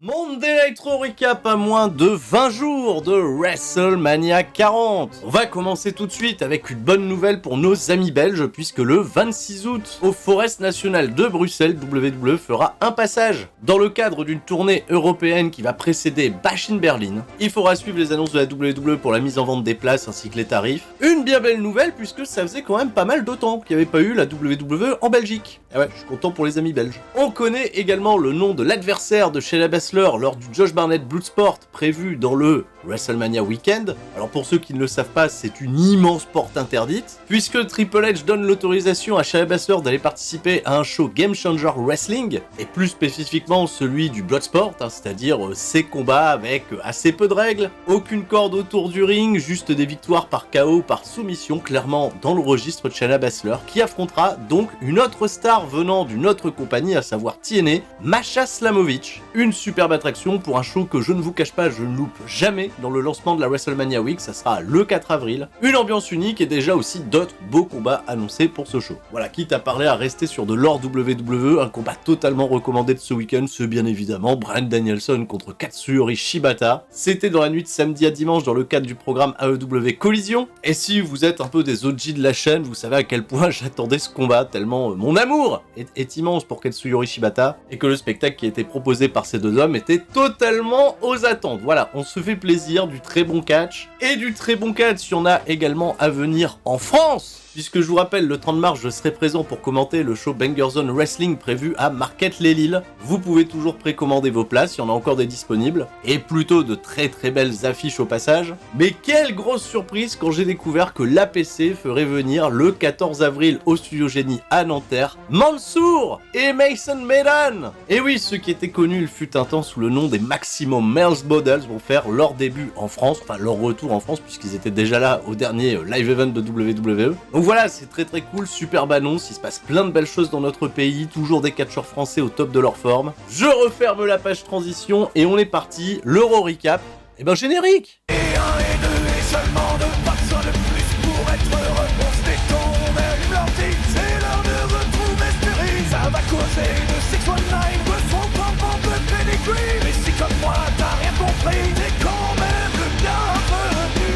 Monday Nitro Recap à moins de 20 jours de WrestleMania 40. On va commencer tout de suite avec une bonne nouvelle pour nos amis belges puisque le 26 août, au Forest National de Bruxelles, WWE fera un passage. Dans le cadre d'une tournée européenne qui va précéder Bash in Berlin, il faudra suivre les annonces de la WWE pour la mise en vente des places ainsi que les tarifs. Une bien belle nouvelle puisque ça faisait quand même pas mal de temps qu'il n'y avait pas eu la WWE en Belgique. Et ouais, je suis content pour les amis belges. On connaît également le nom de l'adversaire de Shayna Baszler lors du Josh Barnett Bloodsport prévu dans le WrestleMania Weekend. Alors pour ceux qui ne le savent pas, c'est une immense porte interdite, puisque Triple H donne l'autorisation à Shayna Baszler d'aller participer à un show Game Changer Wrestling, et plus spécifiquement celui du Bloodsport, c'est-à-dire ces combats avec assez peu de règles, aucune corde autour du ring, juste des victoires par KO ou par soumission, clairement dans le registre de Shayna Baszler, qui affrontera donc une autre star venant d'une autre compagnie, à savoir TNA, Masha Slamovich. Une superbe attraction pour un show que je ne vous cache pas, je ne loupe jamais dans le lancement de la WrestleMania Week, ça sera le 4 avril. Une ambiance unique et déjà aussi d'autres beaux combats annoncés pour ce show. Voilà, quitte à parler à rester sur de l'or WWE, un combat totalement recommandé de ce week-end, c'est bien évidemment Bryan Danielson contre Katsuyori Shibata. C'était dans la nuit de samedi à dimanche dans le cadre du programme AEW Collision. Et si vous êtes un peu des OG de la chaîne, vous savez à quel point j'attendais ce combat, tellement mon amour est immense pour Katsuyori Shibata, et que le spectacle qui a été proposé par ces deux hommes était totalement aux attentes. Voilà, on se fait plaisir, du très bon catch. Et du très bon catch, il y en a également à venir en France, puisque je vous rappelle, le 30 mars, je serai présent pour commenter le show Banger Zone Wrestling prévu à Marquette-les-Lilles. Vous pouvez toujours précommander vos places, il y en a encore des disponibles, et plutôt de très très belles affiches au passage. Mais quelle grosse surprise quand j'ai découvert que l'APC ferait venir le 14 avril au Studio Génie à Nanterre, Mansour et Mason Medan. Et oui, ceux qui étaient connus il fut un temps sous le nom des Maximum Males Models vont faire leur début en France, enfin leur retour en France, puisqu'ils étaient déjà là au dernier live event de WWE. Donc voilà, c'est très très cool, superbe annonce, il se passe plein de belles choses dans notre pays, toujours des catcheurs français au top de leur forme. Je referme la page transition et on est parti, l'Euro Recap. Et ben générique. Et un et deux et seulement deux, pas besoin de plus pour être heureux. On se détend, on allume l'ordi, c'est l'heure de retrouver Spirit. Ça va causer de 619, de son pom de pedigree. Mais si comme moi t'as rien compris, t'es quand même le bienvenu.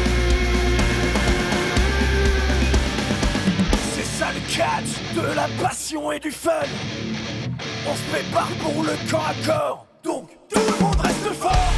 C'est ça le catch, de la passion et du fun. On se prépare pour le corps à corps, donc tout le monde reste fort.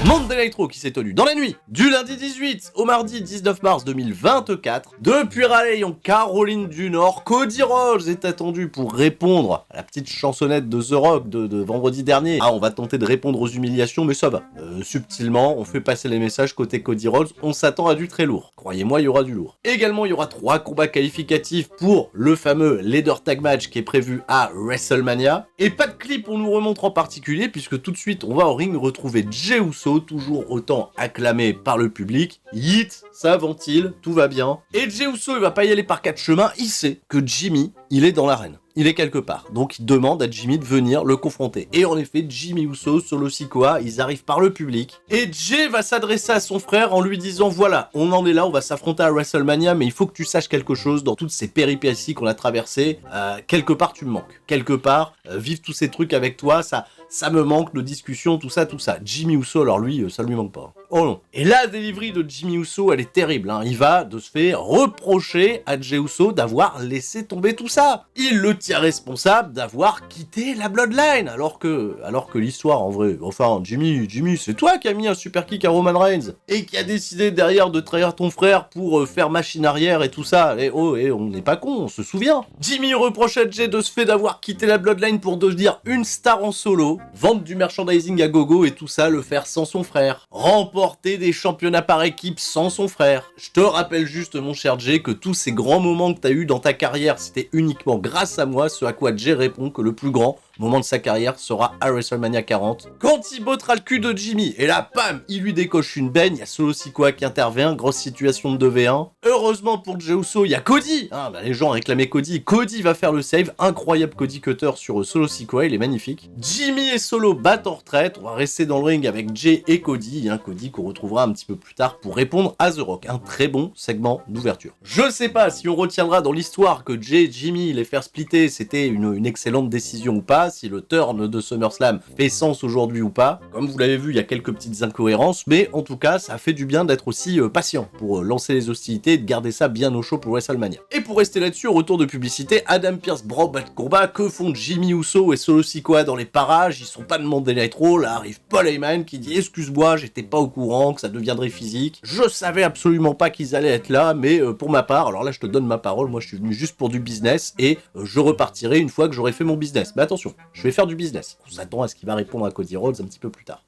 Monday Nitro qui s'est tenu dans la nuit du lundi 18 au mardi 19 mars 2024. Depuis Raleigh en Caroline du Nord, Cody Rhodes est attendu pour répondre à la petite chansonnette de The Rock de vendredi dernier. Ah, on va tenter de répondre aux humiliations, mais ça va. Subtilement, on fait passer les messages côté Cody Rhodes, on s'attend à du très lourd. Croyez-moi, il y aura du lourd. Également, il y aura 3 combats qualificatifs pour le fameux Leader Tag Match qui est prévu à WrestleMania. Et pas de clip on nous remontre en particulier, puisque tout de suite, on va au ring retrouver Jey Uso, toujours autant acclamé par le public. Yeet, ça ventile, tout va bien. Et Jey Uso, il va pas y aller par 4 chemins, il sait que Jimmy, il est dans l'arène. Il est quelque part, donc il demande à Jimmy de venir le confronter. Et en effet, Jimmy Uso, Solo Sikoa, ils arrivent par le public. Et Jey va s'adresser à son frère en lui disant « Voilà, on en est là, on va s'affronter à WrestleMania, mais il faut que tu saches quelque chose dans toutes ces péripéties qu'on a traversées. Quelque part, tu me manques. Quelque part, vivre tous ces trucs avec toi, ça me manque, nos discussions, tout ça. Jimmy Uso, alors lui, ça lui manque pas. Oh non. Et la delivery de Jimmy Uso, elle est terrible. Hein. Il va de se faire reprocher à Jey Uso d'avoir laissé tomber tout ça. Il le tient responsable d'avoir quitté la Bloodline, alors que l'histoire, en vrai, enfin, Jimmy, c'est toi qui as mis un super kick à Roman Reigns, et qui a décidé derrière de trahir ton frère pour faire machine arrière et tout ça. Et oh, et on n'est pas con, on se souvient. Jimmy reproche à Jey de ce fait d'avoir quitté la Bloodline pour devenir une star en solo, vendre du merchandising à gogo et tout ça, le faire sans son frère, remporter des championnats par équipe sans son frère. Je te rappelle juste, mon cher Jey, que tous ces grands moments que t'as eu dans ta carrière, c'était uniquement grâce à moi, ce à quoi Jey répond que le plus grand moment de sa carrière sera à WrestleMania 40, quand il bottera le cul de Jimmy, et là, bam, il lui décoche une baigne, il y a Solo Sikoa qui intervient, grosse situation de 2v1. Heureusement pour Jey Uso, il y a Cody, les gens réclamaient Cody, Cody va faire le save, incroyable Cody Cutter sur Solo Sikoa, il est magnifique. Jimmy et Solo battent en retraite, on va rester dans le ring avec Jey et Cody, Cody qu'on retrouvera un petit peu plus tard pour répondre à The Rock, un très bon segment d'ouverture. Je sais pas si on retiendra dans l'histoire que Jey et Jimmy les faire splitter, c'était une excellente décision ou pas, si le turn de SummerSlam fait sens aujourd'hui ou pas. Comme vous l'avez vu, il y a quelques petites incohérences, mais en tout cas, ça fait du bien d'être aussi patient pour lancer les hostilités et de garder ça bien au chaud pour WrestleMania. Et pour rester là-dessus, au retour de publicité, Adam Pearce broque bas de combat. Que font Jimmy Uso et Solo Sikoa dans les parages? Ils sont pas demandés Nitro. Là arrive Paul Heyman qui dit excuse-moi, j'étais pas au courant que ça deviendrait physique. Je savais absolument pas qu'ils allaient être là, mais pour ma part, alors là je te donne ma parole, moi je suis venu juste pour du business et je repartirai une fois que j'aurai fait mon business. Mais attention, je vais faire du business. On s'attend à ce qu'il va répondre à Cody Rhodes un petit peu plus tard.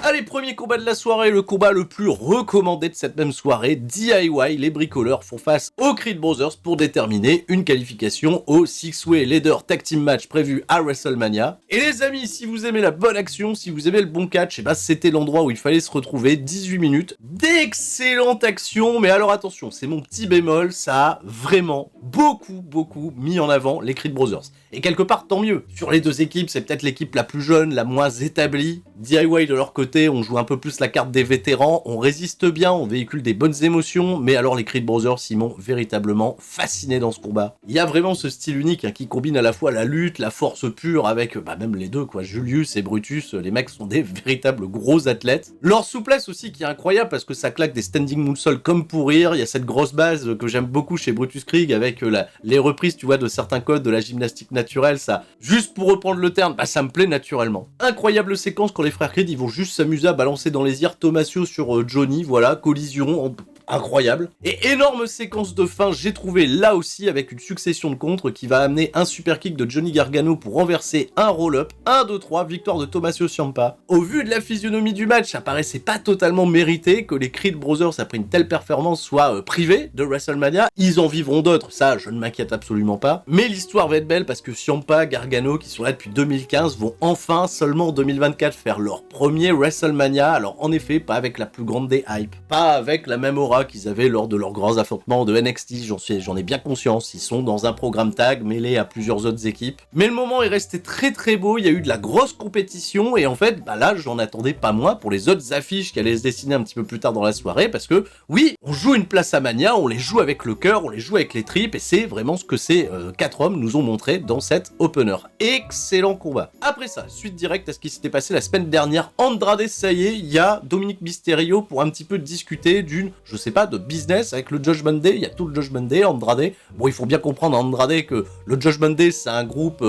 Allez, premier combat de la soirée, le combat le plus recommandé de cette même soirée, DIY, les bricoleurs font face aux Creed Brothers pour déterminer une qualification au Six-Way Leader Tag Team Match prévu à WrestleMania. Et les amis, si vous aimez la bonne action, si vous aimez le bon catch, et bah c'était l'endroit où il fallait se retrouver, 18 minutes d'excellente action, mais alors attention, c'est mon petit bémol, ça a vraiment beaucoup mis en avant les Creed Brothers. Et quelque part, tant mieux. Sur les deux équipes, c'est peut-être l'équipe la plus jeune, la moins établie. DIY de leur côté, on joue un peu plus la carte des vétérans, on résiste bien, on véhicule des bonnes émotions, mais alors les Creed Brothers s'y m'ont véritablement fasciné dans ce combat. Il y a vraiment ce style unique qui combine à la fois la lutte, la force pure avec même les deux quoi, Julius et Brutus, les mecs sont des véritables gros athlètes. Leur souplesse aussi qui est incroyable parce que ça claque des standing moonsaults comme pour rire, il y a cette grosse base que j'aime beaucoup chez Brutus Krieg avec les reprises tu vois de certains codes de la gymnastique naturelle, ça, juste pour reprendre le terme, ça me plaît naturellement. Incroyable séquence quand les frères Creed ils vont juste s'amuser à balancer dans les airs Tommaso sur Johnny, voilà, collision incroyable. Et énorme séquence de fin, j'ai trouvé là aussi avec une succession de contres qui va amener un super kick de Johnny Gargano pour renverser un roll-up, 1, 2, 3, victoire de Tommaso Ciampa. Au vu de la physionomie du match, ça paraissait pas totalement mérité que les Creed Brothers après une telle performance soient privés de WrestleMania. Ils en vivront d'autres, ça je ne m'inquiète absolument pas. Mais l'histoire va être belle parce que Ciampa, Gargano qui sont là depuis 2015 vont enfin seulement en 2024 faire leur premier WrestleMania. Alors en effet, pas avec la plus grande des hypes, pas avec la même aura qu'ils avaient lors de leurs grands affrontements de NXT, j'en ai bien conscience, ils sont dans un programme tag mêlé à plusieurs autres équipes. Mais le moment est resté très beau, il y a eu de la grosse compétition et en fait, là j'en attendais pas moins pour les autres affiches qui allaient se dessiner un petit peu plus tard dans la soirée parce que oui, on joue une place à Mania, on les joue avec le cœur, on les joue avec les tripes et c'est vraiment ce que ces 4 hommes nous ont montré dans cet opener. Excellent combat. Après ça, suite directe à ce qui s'était passé la semaine dernière, Andrade, ça y est, il y a Dominic Mysterio pour un petit peu discuter d'une, je sais pas, de business avec le Judgment Day. Il y a tout le Judgment Day, Andrade. Bon, il faut bien comprendre Andrade que le Judgment Day c'est un groupe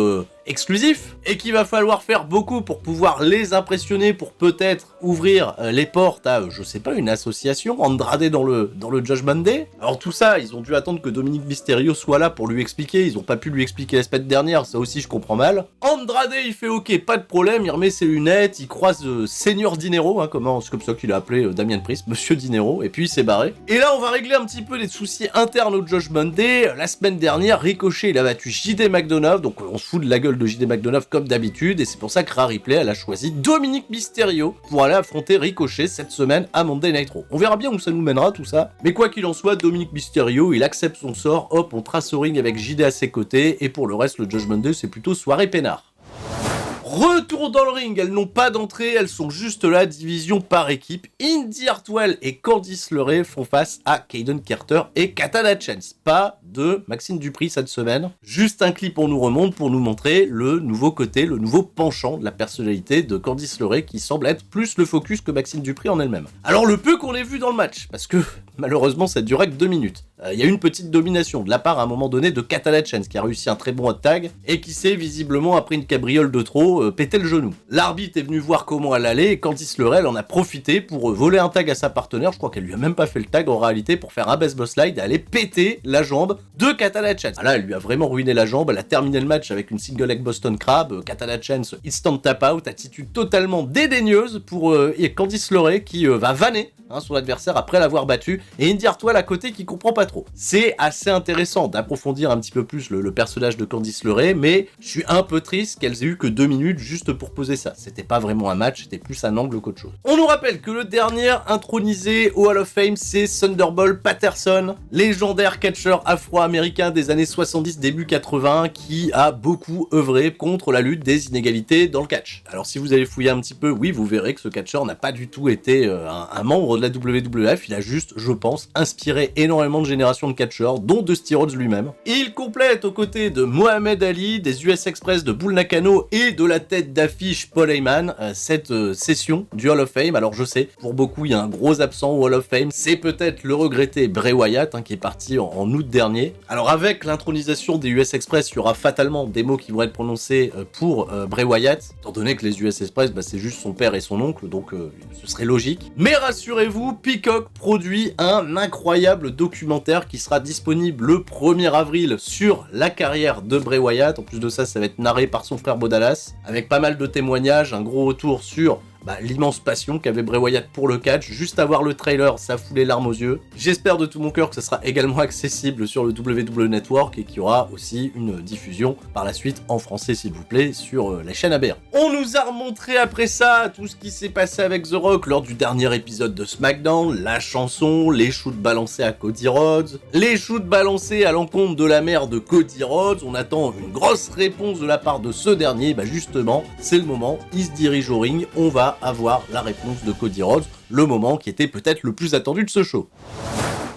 exclusif et qu'il va falloir faire beaucoup pour pouvoir les impressionner, pour peut-être ouvrir les portes à, je sais pas, une association, Andrade dans le Judgment Day. Alors tout ça, ils ont dû attendre que Dominic Mysterio soit là pour lui expliquer, ils ont pas pu lui expliquer la semaine dernière, ça aussi je comprends mal. Andrade, il fait ok, pas de problème, il remet ses lunettes, il croise Senior Dinero, c'est comme ça qu'il a appelé Damien Priest, Monsieur Dinero, et puis il s'est barré. Et là, on va régler un petit peu les soucis internes au Judgment Day. La semaine dernière, Ricochet, il a battu JD McDonough, donc on se fout de la gueule de JD McDonough comme d'habitude, et c'est pour ça que Rhea Ripley, elle a choisi Dominic Mysterio pour aller affronter Ricochet cette semaine à Monday Night Raw. On verra bien où ça nous mènera tout ça, mais quoi qu'il en soit, Dominic Mysterio, il accepte son sort, hop, on trace au ring avec JD à ses côtés, et pour le reste, le Judgment Day, c'est plutôt soirée peinard. Retour dans le ring, elles n'ont pas d'entrée, elles sont juste là, division par équipe. Indy Hartwell et Candice LeRae font face à Kaden Carter et Katana Chance. Pas de Maxine Dupri cette semaine. Juste un clip on nous remonte pour nous montrer le nouveau côté, le nouveau penchant de la personnalité de Candice LeRae qui semble être plus le focus que Maxine Dupri en elle-même. Alors le peu qu'on ait vu dans le match, parce que malheureusement ça durait que 2 minutes. Il y a eu une petite domination de la part à un moment donné de Katana Chance qui a réussi un très bon hot tag et qui s'est visiblement après une cabriole de trop pété le genou. L'arbitre est venu voir comment elle allait et Candice LeRae en a profité pour voler un tag à sa partenaire. Je crois qu'elle lui a même pas fait le tag en réalité pour faire un baseball slide et aller péter la jambe de Katana Chance. Là elle lui a vraiment ruiné la jambe, elle a terminé le match avec une single leg Boston Crab. Katana Chance instant tap out, attitude totalement dédaigneuse pour Candice LeRae qui va vanner son adversaire après l'avoir battu, et Indy Hartwell à côté qui comprend pas trop. C'est assez intéressant d'approfondir un petit peu plus le personnage de Candice LeRae, mais je suis un peu triste qu'elles aient eu que 2 minutes juste pour poser ça. C'était pas vraiment un match, c'était plus un angle qu'autre chose. On nous rappelle que le dernier intronisé au Hall of Fame, c'est Thunderbolt Patterson, légendaire catcheur afro-américain des années 70, début 80, qui a beaucoup œuvré contre la lutte des inégalités dans le catch. Alors si vous allez fouiller un petit peu, oui, vous verrez que ce catcheur n'a pas du tout été un membre de la WWF, il a juste, je pense, inspiré énormément de générations de catcheurs, dont Dusty Rhodes lui-même. Il complète aux côtés de Mohamed Ali, des US Express de Bull Nakano et de la tête d'affiche Paul Heyman, cette session du Hall of Fame. Alors je sais, pour beaucoup, il y a un gros absent au Hall of Fame, c'est peut-être le regretté Bray Wyatt, qui est parti en août dernier. Alors avec l'intronisation des US Express, il y aura fatalement des mots qui vont être prononcés pour Bray Wyatt, étant donné que les US Express, c'est juste son père et son oncle, donc ce serait logique. Mais rassurez-vous, Peacock produit un incroyable documentaire qui sera disponible le 1er avril sur la carrière de Bray Wyatt. En plus de ça, ça va être narré par son frère Bo Dallas, avec pas mal de témoignages, un gros retour sur l'immense passion qu'avait Bray Wyatt pour le catch. Juste à voir le trailer, ça fout les larmes aux yeux. J'espère de tout mon cœur que ça sera également accessible sur le WWE Network et qu'il y aura aussi une diffusion par la suite en français, s'il vous plaît, sur la chaîne ABR. On nous a remontré après ça tout ce qui s'est passé avec The Rock lors du dernier épisode de SmackDown, la chanson, les shoots balancés à Cody Rhodes, les shoots balancés à l'encontre de la mère de Cody Rhodes. On attend une grosse réponse de la part de ce dernier. Justement, c'est le moment, il se dirige au ring, on va avoir la réponse de Cody Rhodes, le moment qui était peut-être le plus attendu de ce show.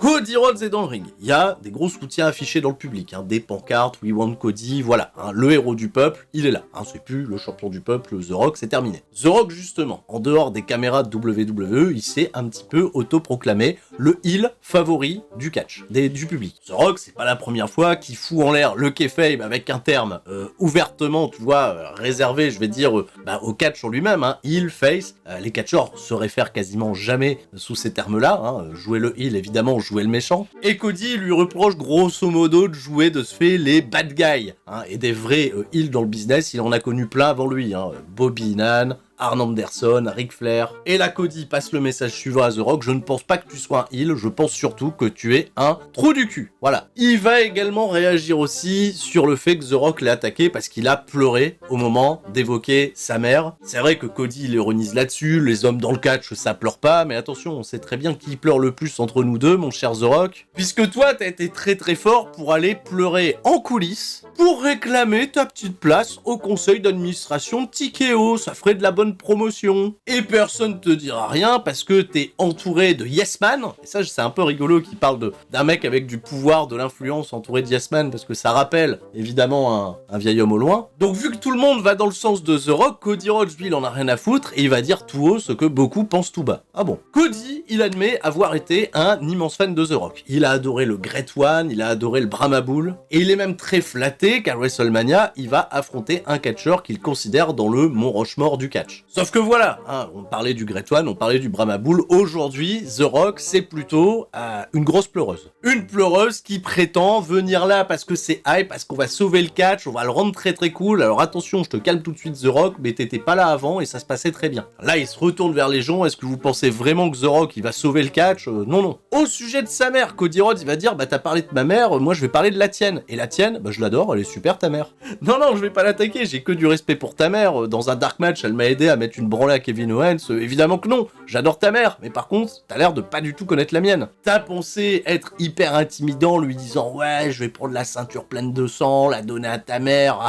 Cody Rhodes est dans le ring. Il y a des gros soutiens affichés dans le public, des pancartes, We Want Cody, voilà. Le héros du peuple, il est là. C'est plus le champion du peuple, The Rock, c'est terminé. The Rock, justement, en dehors des caméras de WWE, il s'est un petit peu autoproclamé le heel favori du catch, du public. The Rock, c'est pas la première fois qu'il fout en l'air le kayfabe avec un terme ouvertement, tu vois, réservé, je vais dire, au catch en lui-même, heel, face. Les catcheurs se réfèrent quasiment jamais sous ces termes-là. Jouer le heel, évidemment, jouer le méchant. Et Cody lui reproche grosso modo de jouer de ce fait les bad guys. Et des vrais heels dans le business, il en a connu plein avant lui. Bobby Heenan, Arn Anderson, Ric Flair. Et là, Cody passe le message suivant à The Rock: je ne pense pas que tu sois un heel, je pense surtout que tu es un trou du cul. Voilà. Il va également réagir aussi sur le fait que The Rock l'a attaqué parce qu'il a pleuré au moment d'évoquer sa mère. C'est vrai que Cody il ironise là-dessus, les hommes dans le catch ça pleure pas, mais attention, on sait très bien qui pleure le plus entre nous deux, mon cher The Rock. Puisque toi, t'as été très très fort pour aller pleurer en coulisses pour réclamer ta petite place au conseil d'administration de TKO, ça ferait de la bonne promotion. Et personne te dira rien parce que t'es entouré de yes man. Et ça, c'est un peu rigolo qu'il parle d'un mec avec du pouvoir, de l'influence entouré de yes man, parce que ça rappelle évidemment un vieil homme au loin. Donc vu que tout le monde va dans le sens de The Rock, Cody Rhodes lui il en a rien à foutre et il va dire tout haut ce que beaucoup pensent tout bas. Ah bon. Cody, il admet avoir été un immense fan de The Rock. Il a adoré le Great One, il a adoré le Brahma Bull, et il est même très flatté qu'à WrestleMania, il va affronter un catcheur qu'il considère dans le Mont Rushmore du catch. Sauf que voilà, on parlait du Great One, on parlait du Brahma Bull. Aujourd'hui, The Rock, c'est plutôt une grosse pleureuse. Une pleureuse qui prétend venir là parce que c'est hype, parce qu'on va sauver le catch, on va le rendre très très cool. Alors attention, je te calme tout de suite The Rock, mais t'étais pas là avant et ça se passait très bien. Là, il se retourne vers les gens. Est-ce que vous pensez vraiment que The Rock, il va sauver le catch? Non, non. Au sujet de sa mère, Cody Rhodes, il va dire, t'as parlé de ma mère, moi je vais parler de la tienne. Et la tienne, je l'adore, elle est super ta mère. Non, non, je vais pas l'attaquer, j'ai que du respect pour ta mère. Dans un dark match, elle m'a aidé à mettre une branlée à Kevin Owens. Évidemment que non, j'adore ta mère, mais par contre, t'as l'air de pas du tout connaître la mienne. T'as pensé être hyper intimidant, lui disant, ouais, je vais prendre la ceinture pleine de sang, la donner à ta mère,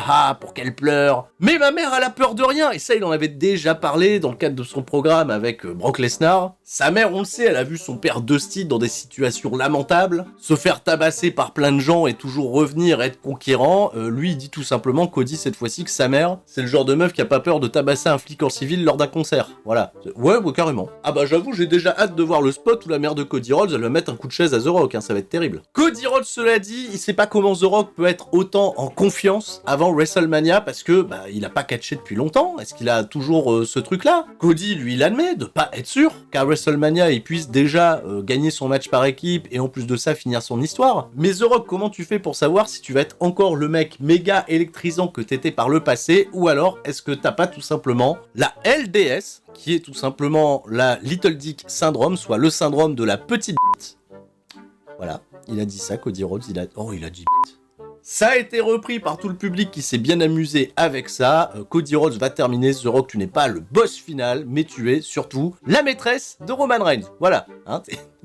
pour qu'elle pleure. Mais ma mère, elle a peur de rien, et ça, il en avait déjà parlé dans le cadre de son programme avec Brock Lesnar. Sa mère, on le sait, elle a vu son père Dusty dans des situations lamentables, se faire tabasser par plein de gens et toujours revenir être conquérant. Lui, il dit tout simplement, Cody, cette fois-ci, que sa mère, c'est le genre de meuf qui a pas peur de tabasser un flic en civil lors d'un concert. Voilà. Ouais, carrément. J'avoue, j'ai déjà hâte de voir le spot où la mère de Cody Rhodes, elle va mettre un coup de chaise à The Rock, ça va être terrible. Cody Rhodes, cela dit, il sait pas comment The Rock peut être autant en confiance avant WrestleMania parce que, il a pas catché depuis longtemps. Est-ce qu'il a toujours ce truc-là? Cody, lui, il admet de pas être sûr qu'à WrestleMania, il puisse déjà gagner son match par équipe et en plus de ça, finir son histoire. Mais The Rock, comment tu fais pour savoir si tu vas être encore le mec méga électrisant que t'étais par le passé ou alors est-ce que t'as pas tout simplement la LDS qui est tout simplement la Little Dick Syndrome, soit le syndrome de la petite bite. Voilà, il a dit ça, Cody Rhodes, il a dit bite. Ça a été repris par tout le public qui s'est bien amusé avec ça. Cody Rhodes va terminer. The Rock, tu n'es pas le boss final, mais tu es surtout la maîtresse de Roman Reigns. Voilà,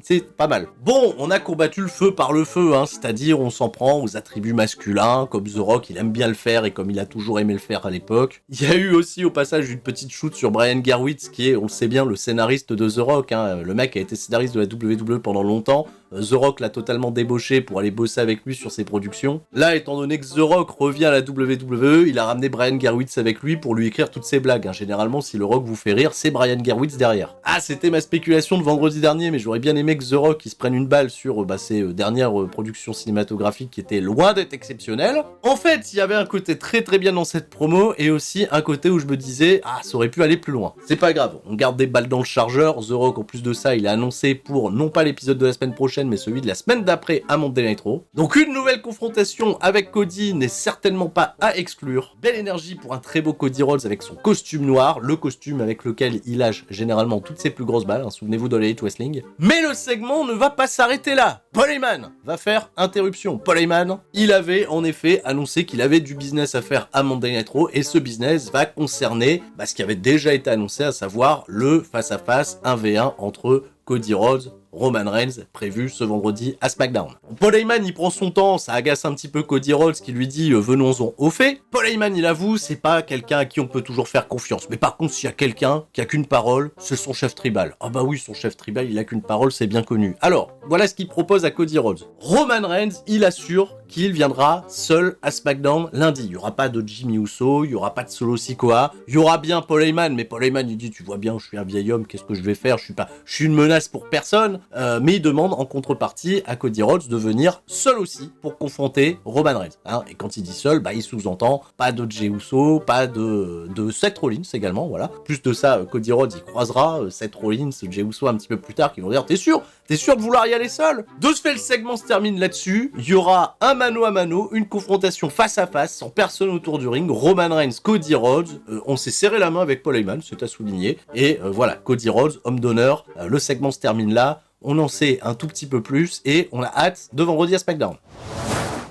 c'est pas mal. Bon, on a combattu le feu par le feu, hein, c'est-à-dire on s'en prend aux attributs masculins, comme The Rock, il aime bien le faire et comme il a toujours aimé le faire à l'époque. Il y a eu aussi au passage une petite shoot sur Brian Gewirtz, qui est, on le sait bien, le scénariste de The Rock, hein. Le mec a été scénariste de la WWE pendant longtemps. The Rock l'a totalement débauché pour aller bosser avec lui sur ses productions. Là, étant donné que The Rock revient à la WWE, il a ramené Brian Gewirtz avec lui pour lui écrire toutes ses blagues, hein. Généralement, si The Rock vous fait rire, c'est Brian Gewirtz derrière. Ah, c'était ma spéculation de vendredi dernier, mais j'aurais bien aimé que The Rock il se prenne une balle sur ses dernières productions cinématographiques qui étaient loin d'être exceptionnelles. En fait, il y avait un côté très très bien dans cette promo, et aussi un côté où je me disais, ah, ça aurait pu aller plus loin. C'est pas grave, on garde des balles dans le chargeur. The Rock, en plus de ça, il a annoncé pour non pas l'épisode de la semaine prochaine, mais celui de la semaine d'après à Monday Night Raw. Donc une nouvelle confrontation avec Cody n'est certainement pas à exclure. Belle énergie pour un très beau Cody Rhodes avec son costume noir, le costume avec lequel il lâche généralement toutes ses plus grosses balles, hein, souvenez-vous de l'Elite Wrestling. Mais le segment ne va pas s'arrêter là. Paul Heyman va faire interruption. Paul Heyman, il avait en effet annoncé qu'il avait du business à faire à Monday Night Raw, et ce business va concerner ce qui avait déjà été annoncé, à savoir le face-à-face 1v1 entre Cody Rhodes, Roman Reigns, prévu ce vendredi à SmackDown. Paul Heyman, il prend son temps, ça agace un petit peu Cody Rhodes qui lui dit venons-en au fait. Paul Heyman, il avoue, c'est pas quelqu'un à qui on peut toujours faire confiance. Mais par contre, s'il y a quelqu'un qui a qu'une parole, c'est son chef tribal. Ah bah oui, son chef tribal, il a qu'une parole, c'est bien connu. Alors, voilà ce qu'il propose à Cody Rhodes. Roman Reigns, il assure qu'il viendra seul à SmackDown lundi. Il y aura pas de Jimmy Uso, il y aura pas de Solo Sikoa, il y aura bien Paul Heyman, mais Paul Heyman, il dit, tu vois bien, je suis un vieil homme, qu'est-ce que je vais faire? Je suis une menace pour personne. Mais il demande en contrepartie à Cody Rhodes de venir seul aussi pour confronter Roman Reigns. Hein. Et quand il dit seul, il sous-entend pas de Jey Uso, pas de Seth Rollins également, voilà. Plus de ça, Cody Rhodes il croisera Seth Rollins, Jey Uso un petit peu plus tard, qui vont dire t'es sûr de vouloir y aller seul? De ce fait, le segment se termine là-dessus. Il y aura un mano à mano, une confrontation face à face, sans personne autour du ring. Roman Reigns, Cody Rhodes. On s'est serré la main avec Paul Heyman, c'est à souligner. Et voilà, Cody Rhodes, homme d'honneur. Le segment se termine là. On en sait un tout petit peu plus et on a hâte de vendredi à SmackDown.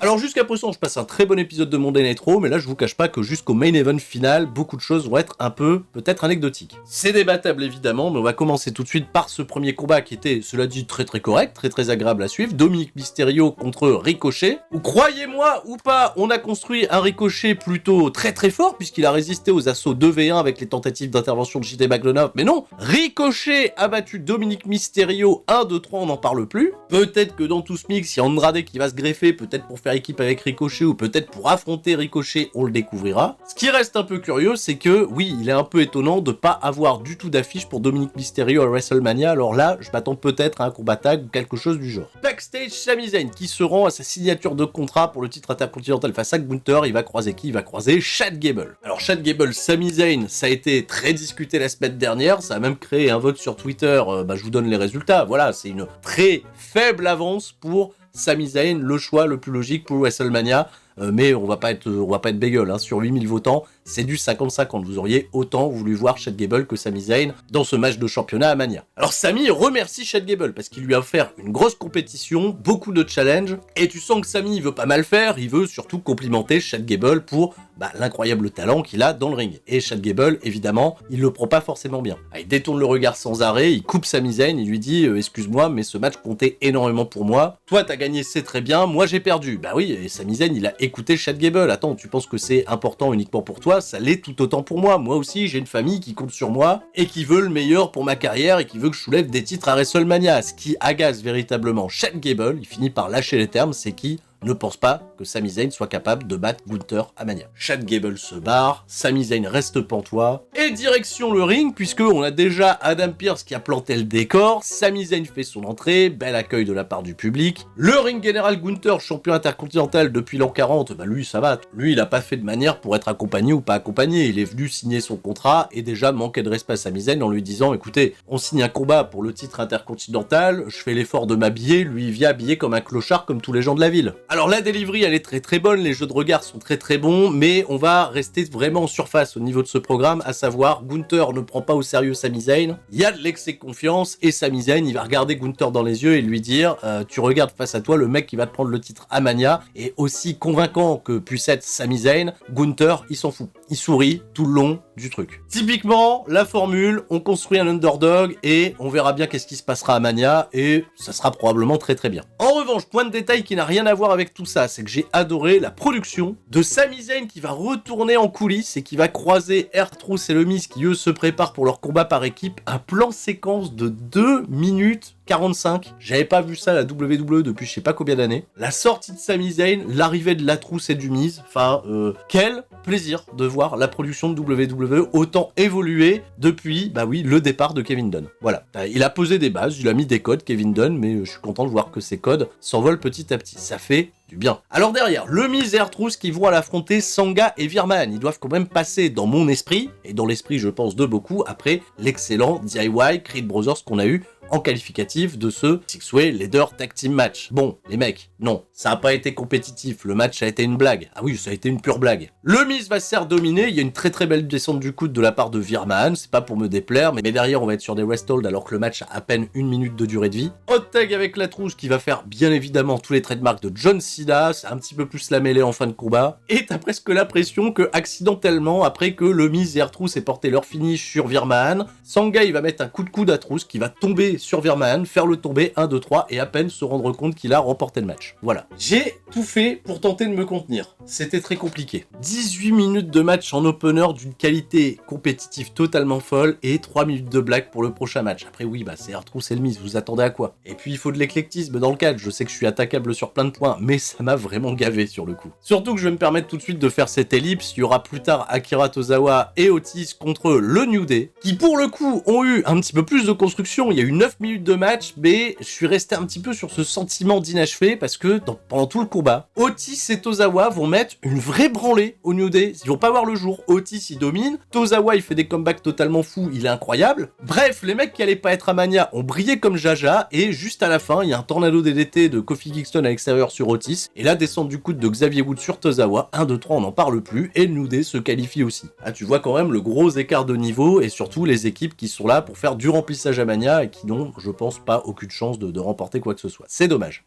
Alors jusqu'à présent, je passe un très bon épisode de Monday Night Raw, mais là je vous cache pas que jusqu'au main event final, beaucoup de choses vont être un peu, peut-être anecdotiques. C'est débattable évidemment, mais on va commencer tout de suite par ce premier combat qui était, cela dit, très très correct, très très agréable à suivre. Dominic Mysterio contre Ricochet, où croyez-moi ou pas, on a construit un Ricochet plutôt très très fort, puisqu'il a résisté aux assauts 2v1 avec les tentatives d'intervention de JT McDonough, mais non, Ricochet a battu Dominic Mysterio 1, 2, 3, on n'en parle plus. Peut-être que dans tout ce mix, il y a Andrade qui va se greffer, peut-être pour faire équipe avec Ricochet ou peut-être pour affronter Ricochet, on le découvrira. Ce qui reste un peu curieux, c'est que oui, il est un peu étonnant de pas avoir du tout d'affiche pour Dominic Mysterio à WrestleMania. Alors là, je m'attends peut-être à un combat tag ou quelque chose du genre. Backstage, Sami Zayn qui se rend à sa signature de contrat pour le titre intercontinental face à Gunther. Il va croiser qui? Il va croiser Chad Gable. Alors Chad Gable, Sami Zayn, ça a été très discuté la semaine dernière. Ça a même créé un vote sur Twitter. Je vous donne les résultats. Voilà, c'est une très faible avance pour Sami Zayn, le choix le plus logique pour WrestleMania. Mais on va pas être bégueule, hein. Sur 8000 votants, c'est du 50-50. Vous auriez autant voulu voir Chad Gable que Sami Zayn dans ce match de championnat à Mania. Alors Sami remercie Chad Gable parce qu'il lui a offert une grosse compétition, beaucoup de challenges, et tu sens que Sami il veut pas mal faire, il veut surtout complimenter Chad Gable pour l'incroyable talent qu'il a dans le ring. Et Chad Gable, évidemment, il le prend pas forcément bien. Il détourne le regard sans arrêt, il coupe Sami Zayn, il lui dit excuse-moi, mais ce match comptait énormément pour moi. Toi t'as gagné, c'est très bien, moi j'ai perdu. Bah oui, et Sami Zayn il a écouté Chad Gable. Attends, tu penses que c'est important uniquement pour toi? Ça l'est tout autant pour moi. Moi aussi, j'ai une famille qui compte sur moi et qui veut le meilleur pour ma carrière et qui veut que je soulève des titres à WrestleMania. Ce qui agace véritablement Chad Gable, il finit par lâcher les termes, c'est qui ne pense pas que Sami Zayn soit capable de battre Gunther à Mania. Chad Gable se barre, Sami Zayn reste pantois, et direction le ring, puisque on a déjà Adam Pearce qui a planté le décor, Sami Zayn fait son entrée, bel accueil de la part du public. Le ring général Gunther, champion intercontinental depuis l'an 40, lui ça va, lui il a pas fait de manière pour être accompagné ou pas accompagné, il est venu signer son contrat et déjà manquait de respect à Sami Zayn en lui disant écoutez, on signe un combat pour le titre intercontinental, je fais l'effort de m'habiller, lui il vient habillé comme un clochard comme tous les gens de la ville. Alors la delivery elle est très très bonne, les jeux de regard sont très très bons, mais on va rester vraiment en surface au niveau de ce programme, à savoir Gunther ne prend pas au sérieux Sami Zayn, il y a de l'excès de confiance et Sami Zayn il va regarder Gunther dans les yeux et lui dire tu regardes face à toi le mec qui va te prendre le titre à Mania, et aussi convaincant que puisse être Sami Zayn, Gunther il s'en fout. Il sourit tout le long du truc. Typiquement, la formule, on construit un underdog et on verra bien qu'est-ce qui se passera à Mania et ça sera probablement très très bien. En revanche, point de détail qui n'a rien à voir avec tout ça, c'est que j'ai adoré la production de Sami Zayn qui va retourner en coulisses et qui va croiser R-Truth et le Miz qui eux se préparent pour leur combat par équipe. Un plan séquence de 2 minutes 45. J'avais pas vu ça à la WWE depuis je sais pas combien d'années. La sortie de Sami Zayn, l'arrivée de la trousse et du Miz. Enfin, quel plaisir de voir la production de WWE autant évoluer depuis, bah oui, le départ de Kevin Dunn. Voilà. Il a posé des bases, il a mis des codes, Kevin Dunn, mais je suis content de voir que ces codes s'envolent petit à petit. Ça fait du bien. Alors derrière, le Miz et R-Truth qui vont à l'affronter Sangha et Virman. Ils doivent quand même passer dans mon esprit, et dans l'esprit je pense de beaucoup, après l'excellent DIY Creed Brothers qu'on a eu en qualificatif de ce Six-Way Leader Tag Team Match. Bon, les mecs, non, ça a pas été compétitif, le match a été une blague. Ah oui, ça a été une pure blague. Le Miz va se faire dominer, il y a une très belle descente du coude de la part de Virman, c'est pas pour me déplaire, mais derrière on va être sur des rest hold alors que le match a à peine 1 minute de durée de vie. Hot tag avec la trousse qui va faire bien évidemment tous les trademarks de John Cena, c'est un petit peu plus la mêlée en fin de combat, et t'as presque l'impression que accidentellement, après que le Miz et R-Truth aient porté leur finish sur Virman, Sangha il va mettre un coup de coude à Truth qui va tomber sur Virman, faire le tomber 1, 2, 3 et à peine se rendre compte qu'il a remporté le match. Voilà. J'ai tout fait pour tenter de me contenir. C'était très compliqué. 18 minutes de match en opener d'une qualité compétitive totalement folle et 3 minutes de blague pour le prochain match. Après oui, bah c'est R-Truth et le Miz, vous attendez à quoi? Et puis il faut de l'éclectisme dans le cadre. Je sais que je suis attaquable sur plein de points, mais ça m'a vraiment gavé sur le coup. Surtout que je vais me permettre tout de suite de faire cette ellipse. Il y aura plus tard Akira Tozawa et Otis contre le New Day, qui pour le coup ont eu un petit peu plus de construction. Il y a eu 9 minutes de match, mais je suis resté un petit peu sur ce sentiment d'inachevé parce que pendant tout le combat, Otis et Tozawa vont mettre une vraie branlée au New Day. Ils vont pas voir le jour. Otis il domine, Tozawa il fait des comebacks totalement fous, il est incroyable. Bref, les mecs qui allaient pas être à Mania ont brillé comme Jaja et juste à la fin, il y a un tornado DDT de Kofi Kingston à l'extérieur sur Otis et la descente du coude de Xavier Woods sur Tozawa. 1, 2, 3, on n'en parle plus et le New Day se qualifie aussi. Ah, tu vois quand même le gros écart de niveau et surtout les équipes qui sont là pour faire du remplissage à Mania et qui n'ont, je pense, pas aucune chance de remporter quoi que ce soit. C'est dommage.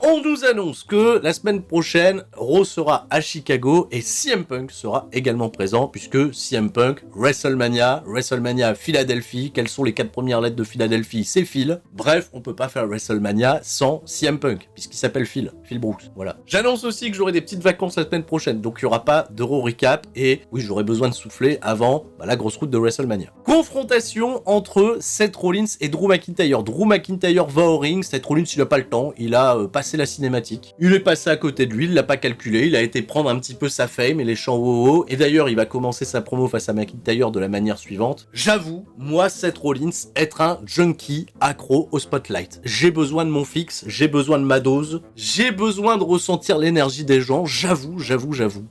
On nous annonce que la semaine prochaine, Raw sera à Chicago et CM Punk sera également présent puisque CM Punk, WrestleMania Philadelphie, quelles sont les 4 premières lettres de Philadelphie? C'est Phil. Bref, on peut pas faire WrestleMania sans CM Punk puisqu'il s'appelle Phil Brooks. Voilà. J'annonce aussi que j'aurai des petites vacances la semaine prochaine, donc il y aura pas d'Euro Recap et oui, j'aurai besoin de souffler avant la grosse route de WrestleMania. Confrontation entre Seth Rollins et Drew McIntyre. Drew McIntyre va au ring, Seth Rollins il a pas le temps, il a passé la cinématique. Il est passé à côté de lui, il l'a pas calculé, il a été prendre un petit peu sa fame et les chants wow. Et d'ailleurs, il va commencer sa promo face à McIntyre de la manière suivante. J'avoue, moi, Seth Rollins, être un junkie accro au spotlight. J'ai besoin de mon fixe, j'ai besoin de ma dose, j'ai besoin de ressentir l'énergie des gens. J'avoue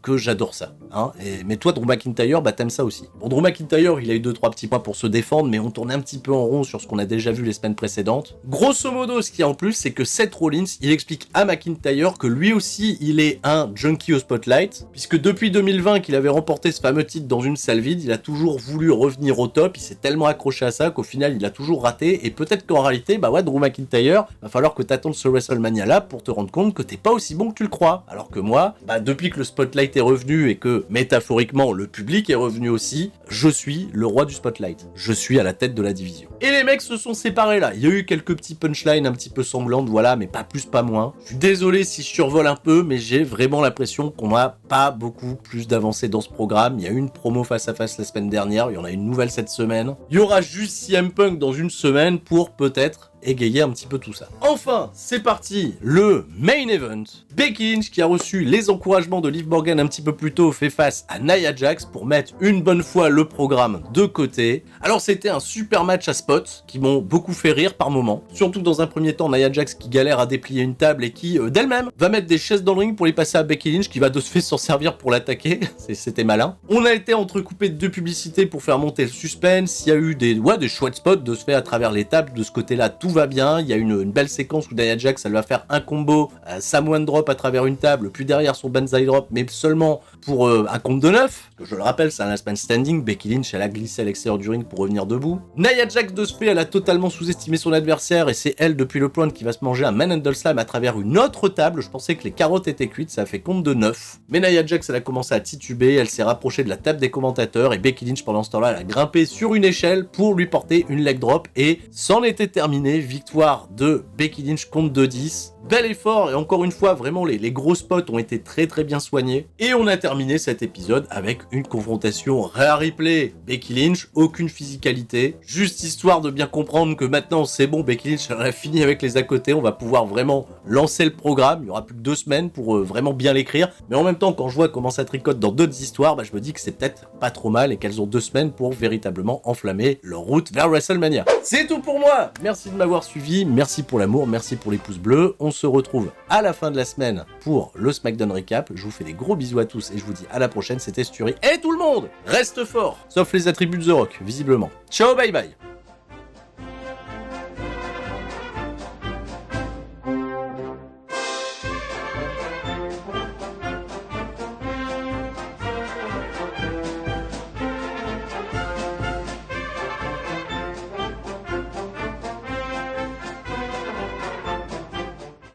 que j'adore ça. Hein, mais toi, Drew McIntyre, bah t'aimes ça aussi. Bon, Drew McIntyre, il a eu 2-3 petits points pour se défendre, mais on tournait un petit peu en rond sur ce qu'on a déjà vu les semaines précédentes. Grosso modo, ce qu'il y a en plus, c'est que Seth Rollins, il explique à McIntyre que lui aussi, il est un junkie au spotlight, puisque depuis 2020 qu'il avait remporté ce fameux titre dans une salle vide, il a toujours voulu revenir au top, il s'est tellement accroché à ça qu'au final, il a toujours raté, et peut-être qu'en réalité, bah ouais, Drew McIntyre, va falloir que t'attendes ce WrestleMania là pour te rendre compte que t'es pas aussi bon que tu le crois. Alors que moi, bah depuis que le spotlight est revenu et que, métaphoriquement, le public est revenu aussi, je suis le roi du spotlight. Je suis à la tête de la division. Et les mecs se sont séparés là. Il y a eu quelques petits punchlines un petit peu semblantes, voilà, mais pas plus, pas moins. Je suis désolé si je survole un peu, mais j'ai vraiment l'impression qu'on n'a pas beaucoup plus d'avancées dans ce programme. Il y a eu une promo face à face la semaine dernière, il y en a une nouvelle cette semaine. Il y aura juste CM Punk dans une semaine pour peut-être égayer un petit peu tout ça. Enfin, c'est parti, le main event. Becky Lynch, qui a reçu les encouragements de Liv Morgan un petit peu plus tôt, fait face à Nia Jax pour mettre une bonne fois le programme de côté. Alors c'était un super match à spots qui m'ont beaucoup fait rire par moments. Surtout dans un premier temps, Nia Jax qui galère à déplier une table et qui, d'elle-même, va mettre des chaises dans le ring pour les passer à Becky Lynch qui va de ce fait s'en servir pour l'attaquer. C'était malin. On a été entrecoupé de 2 publicités pour faire monter le suspense. Il y a eu des chouettes spots de ce fait à travers les tables de ce côté-là, tout va bien, il y a une belle séquence où Nia Jax, elle va faire un combo, Samoan Drop à travers une table, puis derrière son Banzai Drop, mais seulement pour un compte de 9, que je le rappelle, c'est un last man standing. Becky Lynch, elle a glissé à l'extérieur du ring pour revenir debout. Nia Jax, de ce fait, elle a totalement sous-estimé son adversaire, et c'est elle, depuis le point, qui va se manger un Manhandle Slam à travers une autre table. Je pensais que les carottes étaient cuites, ça a fait compte de 9. Mais Nia Jax, elle a commencé à tituber, elle s'est rapprochée de la table des commentateurs, et Becky Lynch, pendant ce temps-là, elle a grimpé sur une échelle pour lui porter une leg drop, et c'en était terminé. Victoire de Becky Lynch contre 2-10. Bel effort, et encore une fois, vraiment, les gros spots ont été très bien soignés. Et on a terminé cet épisode avec une confrontation Rhea Ripley. Becky Lynch, aucune physicalité, juste histoire de bien comprendre que maintenant c'est bon, Becky Lynch elle a fini avec les à côté, on va pouvoir vraiment lancer le programme, il y aura plus que 2 semaines pour vraiment bien l'écrire, mais en même temps quand je vois comment ça tricote dans d'autres histoires, je me dis que c'est peut-être pas trop mal et qu'elles ont 2 semaines pour véritablement enflammer leur route vers WrestleMania. C'est tout pour moi, merci de m'avoir suivi, merci pour l'amour, merci pour les pouces bleus, on se retrouve à la fin de la semaine pour le SmackDown Recap, je vous fais des gros bisous à tous et je vous dis à la prochaine, c'était Sturi, et tout le monde reste fort, sauf les attributs de The Rock, visiblement. Ciao, bye bye.